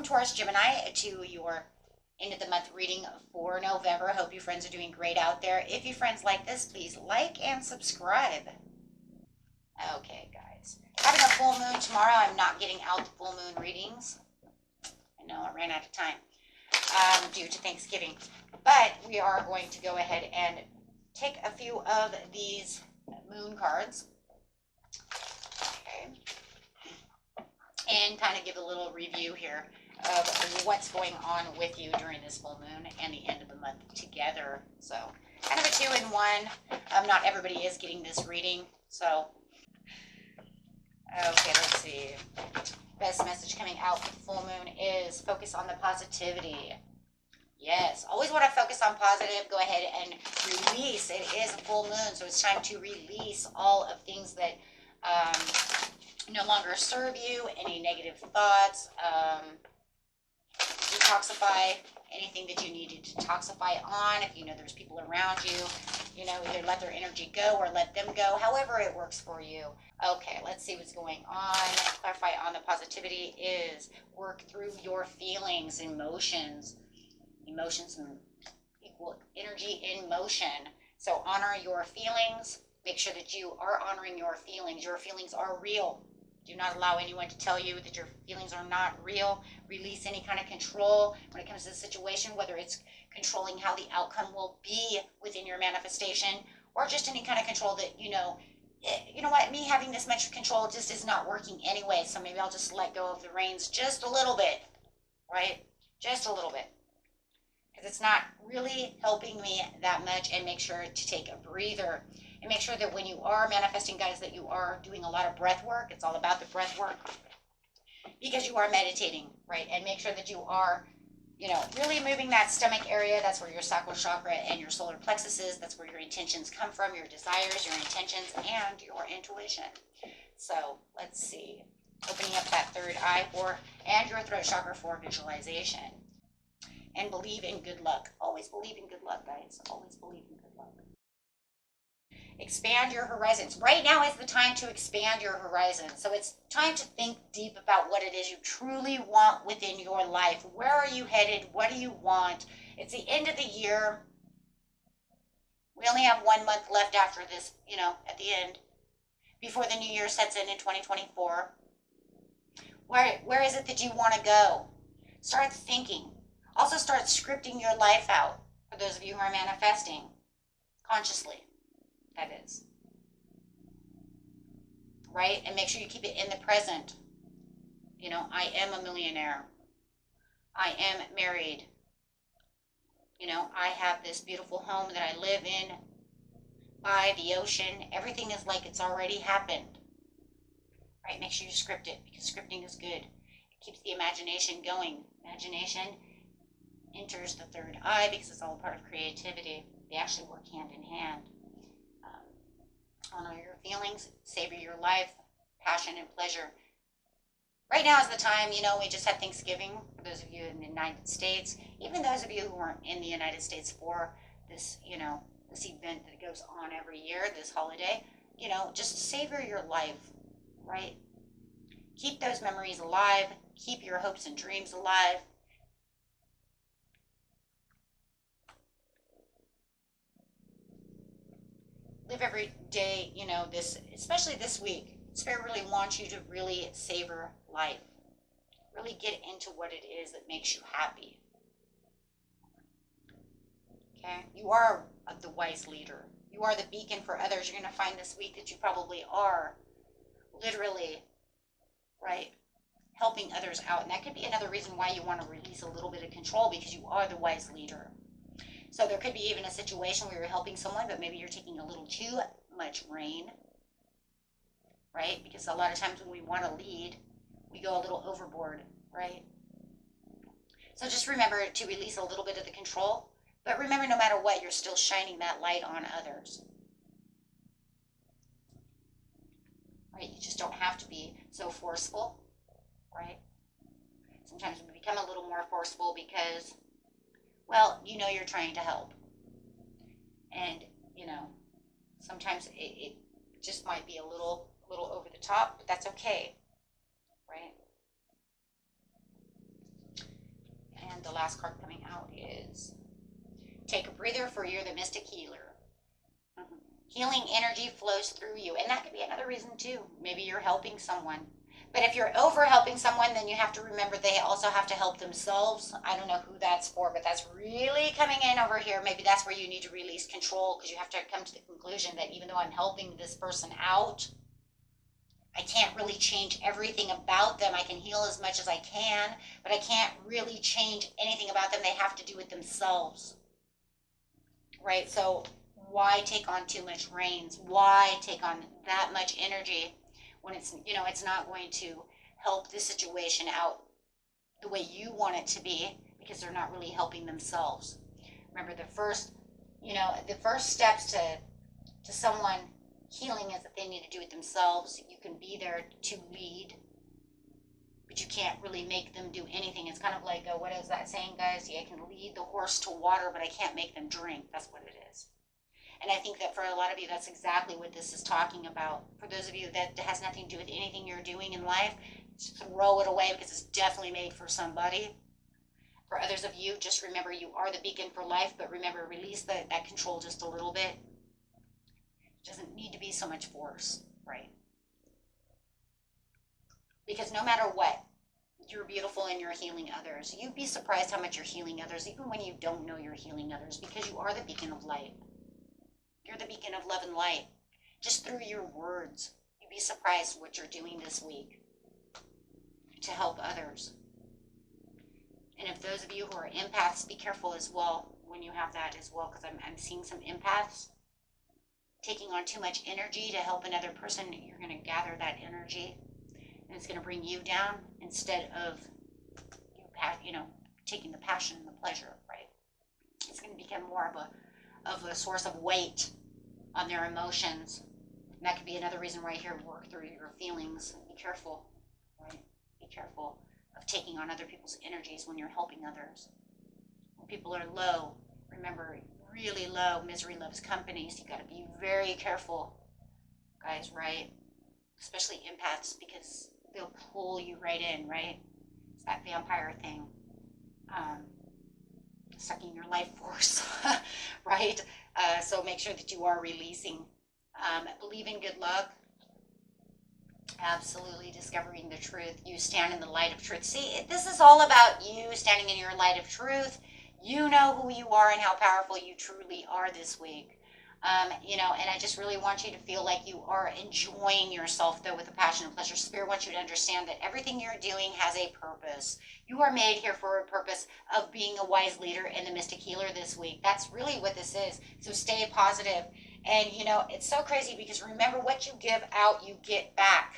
Welcome, Taurus Gemini, to your end of the month reading for November. Hope you friends are doing great out there. If you friends like this, please like and subscribe. Okay, guys. Having a full moon tomorrow. I'm not getting out the full moon readings. I know I ran out of time due to Thanksgiving. But we are going to go ahead and take a few of these moon cards. Okay. And kind of give a little review here of what's going on with you during this full moon and the end of the month together. So kind of a 2-in-1. Not everybody is getting this reading. So, okay, let's see. Best message coming out with the full moon is focus on the positivity. Yes, always want to focus on positive. Go ahead and release. It is a full moon, so it's time to release all of things that no longer serve you, any negative thoughts, detoxify anything that you need to detoxify on. If you know there's people around you, you know, either let their energy go or let them go, however it works for you. Okay, let's see what's going on. Clarify on the positivity is work through your feelings, emotions. Emotions equal energy in motion. So honor your feelings. Make sure that you are honoring your feelings. Your feelings are real. Do not allow anyone to tell you that your feelings are not real. Release any kind of control when it comes to the situation, whether it's controlling how the outcome will be within your manifestation, or just any kind of control that, you know what, me having this much control just is not working anyway, so maybe I'll just let go of the reins just a little bit, right? Just a little bit. Because it's not really helping me that much, and make sure to take a breather. And make sure that when you are manifesting, guys, that you are doing a lot of breath work. It's all about the breath work. Because you are meditating, right? And make sure that you are, really moving that stomach area. That's where your sacral chakra and your solar plexus is. That's where your intentions come from, your desires, your intentions, and your intuition. So let's see. Opening up that third eye and your throat chakra for visualization. And believe in good luck. Always believe in good luck, guys. Always believe in good luck. Expand your horizons. Right now is the time to expand your horizons. So it's time to think deep about what it is you truly want within your life. Where are you headed? What do you want? It's the end of the year. We only have 1 month left after this, at the end, before the new year sets in 2024. Where is it that you want to go? Start thinking. Also start scripting your life out, for those of you who are manifesting, consciously, that is. Right? And make sure you keep it in the present. I am a millionaire. I am married. I have this beautiful home that I live in by the ocean. Everything is like it's already happened. Right? Make sure you script it, because scripting is good. It keeps the imagination going. Imagination enters the third eye because it's all part of creativity. They actually work hand in hand. Honor your feelings, savor your life, passion and pleasure. Right now is the time, we just had Thanksgiving, for those of you in the United States, even those of you who weren't in the United States for this, this event that goes on every year, this holiday, just savor your life, right? Keep those memories alive, keep your hopes and dreams alive. Live every day, especially this week. Spirit really wants you to really savor life. Really get into what it is that makes you happy. Okay? You are the wise leader. You are the beacon for others. You're going to find this week that you probably are literally, right, helping others out. And that could be another reason why you want to release a little bit of control, because you are the wise leader. So there could be even a situation where you're helping someone, but maybe you're taking a little too much reign, right? Because a lot of times when we want to lead, we go a little overboard, right? So just remember to release a little bit of the control, but remember, no matter what, you're still shining that light on others. Right? You just don't have to be so forceful, right? Sometimes we become a little more forceful because, well, you're trying to help. And, sometimes it just might be a little over the top, but that's okay, right? And the last card coming out is take a breather, for you're the mystic healer. Healing energy flows through you. And that could be another reason too. Maybe you're helping someone. But if you're over helping someone, then you have to remember they also have to help themselves. I don't know who that's for, but that's really coming in over here. Maybe that's where you need to release control, because you have to come to the conclusion that even though I'm helping this person out, I can't really change everything about them. I can heal as much as I can, but I can't really change anything about them. They have to do it themselves. Right? So why take on too much reins? Why take on that much energy when it's, you know, it's not going to help the situation out the way you want it to be, because they're not really helping themselves. Remember, the first steps to someone healing is that they need to do it themselves. You can be there to lead, but you can't really make them do anything. It's kind of like, what is that saying, guys? Yeah, I can lead the horse to water, but I can't make them drink. That's what it is. And I think that for a lot of you, that's exactly what this is talking about. For those of you that has nothing to do with anything you're doing in life, just throw it away, because it's definitely made for somebody. For others of you, just remember you are the beacon for life, but remember, release that control just a little bit. It doesn't need to be so much force, right? Because no matter what, you're beautiful and you're healing others. You'd be surprised how much you're healing others, even when you don't know you're healing others, because you are the beacon of light. You're the beacon of love and light. Just through your words, you'd be surprised what you're doing this week to help others. And if those of you who are empaths, be careful as well when you have that as well, because I'm seeing some empaths taking on too much energy to help another person. You're going to gather that energy, and it's going to bring you down instead of you taking the passion and the pleasure, right? It's going to become more of a source of weight on their emotions. And that could be another reason right here, work through your feelings. Be careful, right? Be careful of taking on other people's energies when you're helping others. When people are low, remember, really low, misery loves company. So you got to be very careful, guys, right? Especially empaths, because they'll pull you right in, right? It's that vampire thing. Sucking your life force, right? So make sure that you are releasing. Believe in good luck. Absolutely discovering the truth. You stand in the light of truth. See, this is all about you standing in your light of truth. You know who you are and how powerful you truly are this week. And I just really want you to feel like you are enjoying yourself, though, with a passion and pleasure. Spirit wants you to understand that everything you're doing has a purpose. You are made here for a purpose of being a wise leader and the mystic healer this week. That's really what this is. So stay positive. And, it's so crazy, because remember, what you give out, you get back.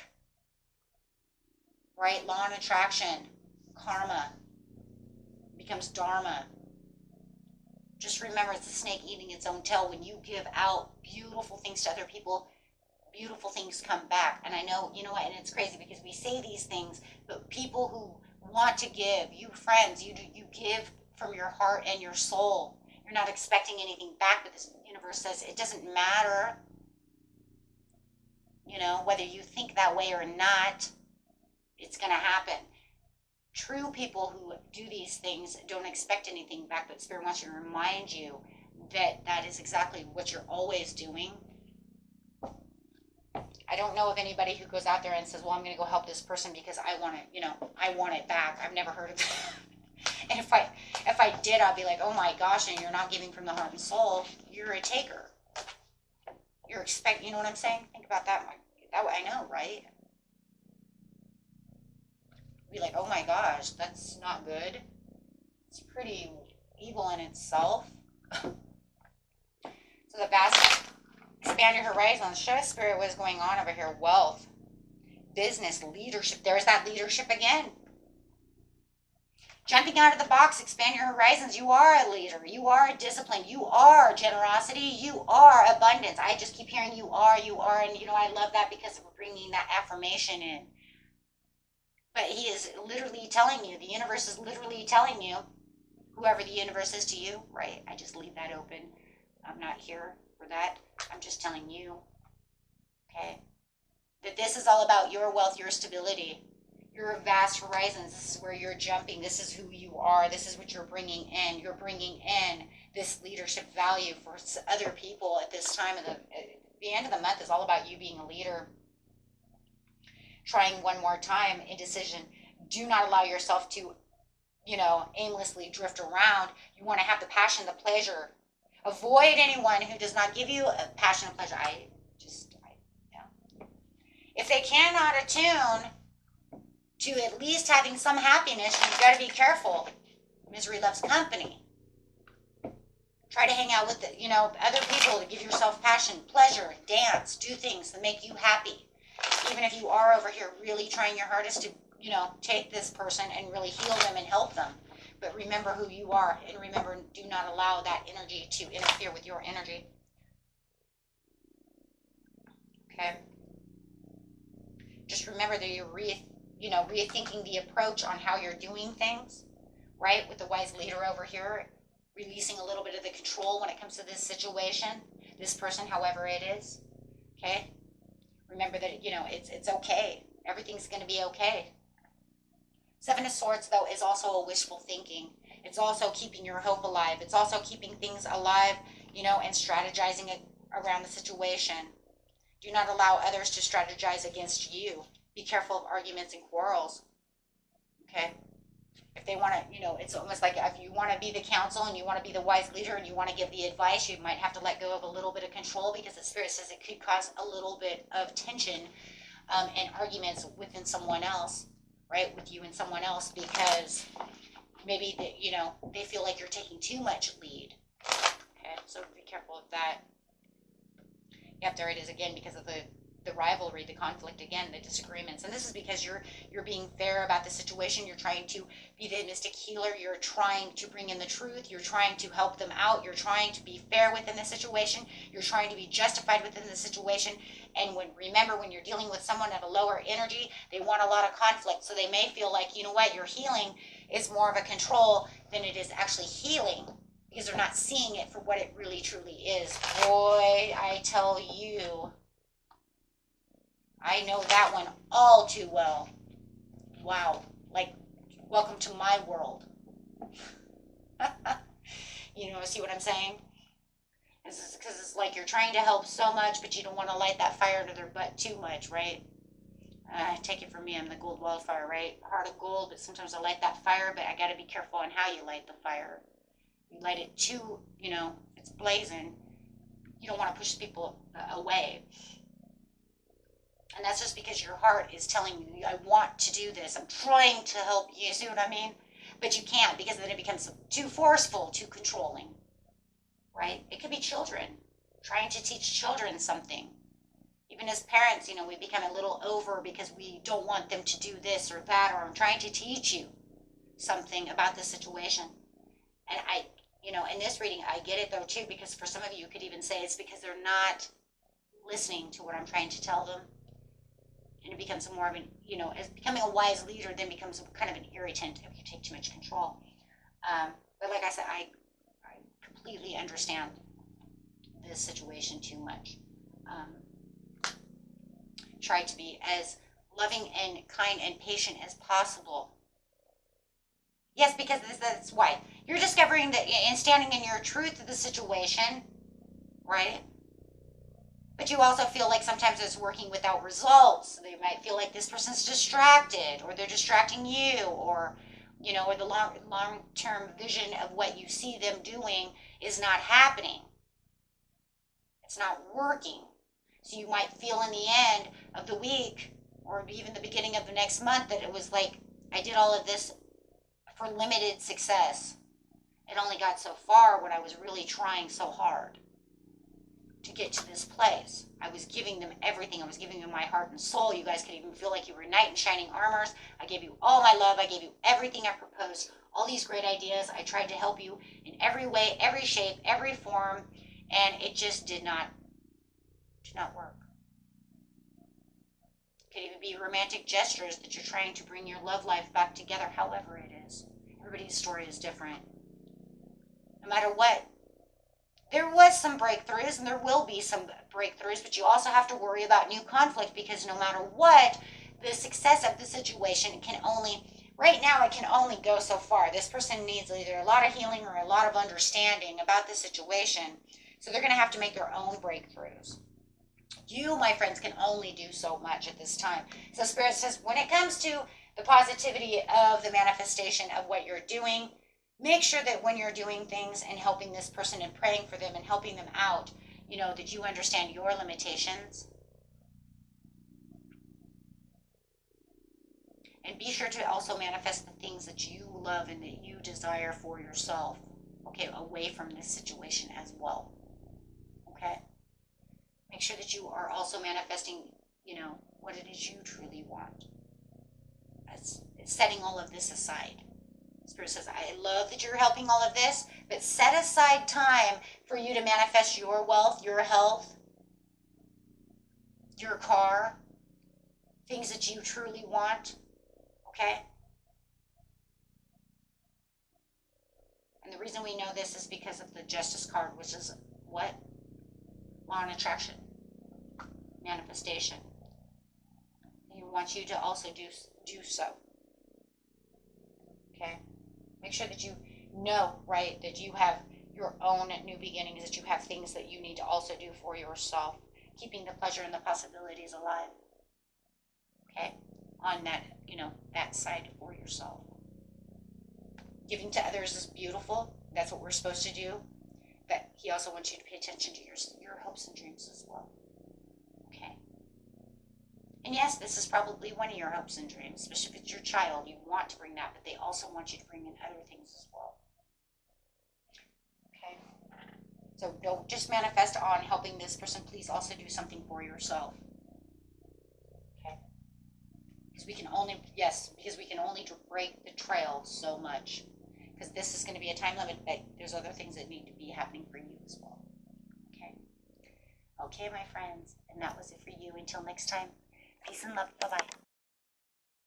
Right? Law and attraction, karma becomes dharma. Just remember, it's the snake eating its own tail. When you give out beautiful things to other people, beautiful things come back. And I know, and it's crazy, because we say these things, but people who want to give, you friends, you give from your heart and your soul. You're not expecting anything back, but this universe says it doesn't matter, whether you think that way or not, it's going to happen. True people who do these things don't expect anything back, but Spirit wants you to remind you that that is exactly what you're always doing. I don't know of anybody who goes out there and says, well, I'm going to go help this person because I want it, I want it back. I've never heard of that. And if I did, I'd be like, oh my gosh, and you're not giving from the heart and soul, you're a taker. You're you know what I'm saying? Think about that. That way, I know, right? Be like, oh my gosh, that's not good. It's pretty evil in itself. So the vast, expand your horizons. Show us, Spirit, what is going on over here. Wealth, business, leadership. There's that leadership again. Jumping out of the box, expand your horizons. You are a leader. You are a discipline. You are generosity. You are abundance. I just keep hearing you are. And, I love that, because we're bringing that affirmation in. But he is literally telling you, the universe is literally telling you, whoever the universe is to you, right? I just leave that open. I'm not here for that. I'm just telling you, okay, that this is all about your wealth, your stability, your vast horizons. This is where you're jumping. This is who you are. This is what you're bringing in. You're bringing in this leadership value for other people at this time of the end of the month is all about you being a leader. Trying one more time, indecision. Do not allow yourself to, aimlessly drift around. You want to have the passion, the pleasure. Avoid anyone who does not give you a passion and pleasure. If they cannot attune to at least having some happiness, you've got to be careful. Misery loves company. Try to hang out with other people to give yourself passion, pleasure, dance, do things that make you happy. Even if you are over here really trying your hardest to, take this person and really heal them and help them. But remember who you are, and remember, do not allow that energy to interfere with your energy. Okay? Just remember that you're rethinking the approach on how you're doing things, right? With the wise leader over here, releasing a little bit of the control when it comes to this situation, this person, however it is. Okay? Remember that, it's okay. Everything's going to be okay. Seven of Swords, though, is also a wishful thinking. It's also keeping your hope alive. It's also keeping things alive, and strategizing around the situation. Do not allow others to strategize against you. Be careful of arguments and quarrels. Okay? If they want to, it's almost like if you want to be the counsel and you want to be the wise leader and you want to give the advice, you might have to let go of a little bit of control, because the Spirit says it could cause a little bit of tension and arguments within someone else, right? With you and someone else, because maybe they feel like you're taking too much lead. Okay, so be careful of that. Yep, there it is again, because of the rivalry, the conflict again, the disagreements. And this is because you're being fair about the situation. You're trying to be the mystic healer. You're trying to bring in the truth. You're trying to help them out. You're trying to be fair within the situation. You're trying to be justified within the situation. And remember, when you're dealing with someone at a lower energy, they want a lot of conflict. So they may feel like, your healing is more of a control than it is actually healing, because they're not seeing it for what it really truly is. Boy, I tell you, I know that one all too well. Wow. Like, welcome to my world. See what I'm saying? It's because it's like you're trying to help so much, but you don't want to light that fire under their butt too much, right? Take it from me, I'm the Goldwildfire, right? Heart of gold, but sometimes I light that fire, but I got to be careful on how you light the fire. You light it too, it's blazing. You don't want to push people away. And that's just because your heart is telling you, I want to do this. I'm trying to help you. See what I mean? But you can't, because then it becomes too forceful, too controlling. Right? It could be children. Trying to teach children something. Even as parents, we become a little over because we don't want them to do this or that, or I'm trying to teach you something about the situation. And in this reading, I get it though too, because for some of you could even say it's because they're not listening to what I'm trying to tell them. And it becomes more of an, as becoming a wise leader then becomes kind of an irritant if you take too much control. But like I said, I completely understand this situation too much. Try to be as loving and kind and patient as possible. Yes, because that's why. You're discovering that and standing in your truth of the situation, right? But you also feel like sometimes it's working without results. They might feel like this person's distracted, or they're distracting you, or or the long-term vision of what you see them doing is not happening. It's not working. So you might feel in the end of the week, or even the beginning of the next month, that it was like, I did all of this for limited success. It only got so far when I was really trying so hard to get to this place. I was giving them everything. I was giving them my heart and soul. You guys could even feel like you were knight in shining armors. I gave you all my love. I gave you everything I proposed, all these great ideas. I tried to help you in every way, every shape, every form, and it just did not work. It could even be romantic gestures that you're trying to bring your love life back together, however it is. Everybody's story is different. No matter what, there was some breakthroughs, and there will be some breakthroughs, but you also have to worry about new conflict, because no matter what, the success of the situation can only, right now, it can only go so far. This person needs either a lot of healing or a lot of understanding about the situation. So they're going to have to make their own breakthroughs. You, my friends, can only do so much at this time. So Spirit says, when it comes to the positivity of the manifestation of what you're doing, make sure that when you're doing things and helping this person and praying for them and helping them out, you know, that you understand your limitations. And be sure to also manifest the things that you love and that you desire for yourself, okay, away from this situation as well, okay? Make sure that you are also manifesting, you know, what it is you truly want. It's setting all of this aside. Spirit says, I love that you're helping all of this, but set aside time for you to manifest your wealth, your health, your car, things that you truly want, okay? And the reason we know this is because of the Justice card, which is what? Law and attraction, manifestation. He wants you to also do so. Okay? Make sure that you know, right, that you have your own new beginnings, that you have things that you need to also do for yourself, keeping the pleasure and the possibilities alive. Okay? On that, you know, that side for yourself. Giving to others is beautiful. That's what we're supposed to do. But he also wants you to pay attention to your hopes and dreams as well. Okay? And yes, this is probably one of your hopes and dreams, especially if it's your child. You want to bring that, but they also want you to bring in other things as well. Okay? So don't just manifest on helping this person. Please also do something for yourself. Okay? Because we can only, because we can only break the trail so much. Because this is going to be a time limit, but there's other things that need to be happening for you as well. Okay? Okay, my friends. And that was it for you. Until next time, peace and love. Bye-bye.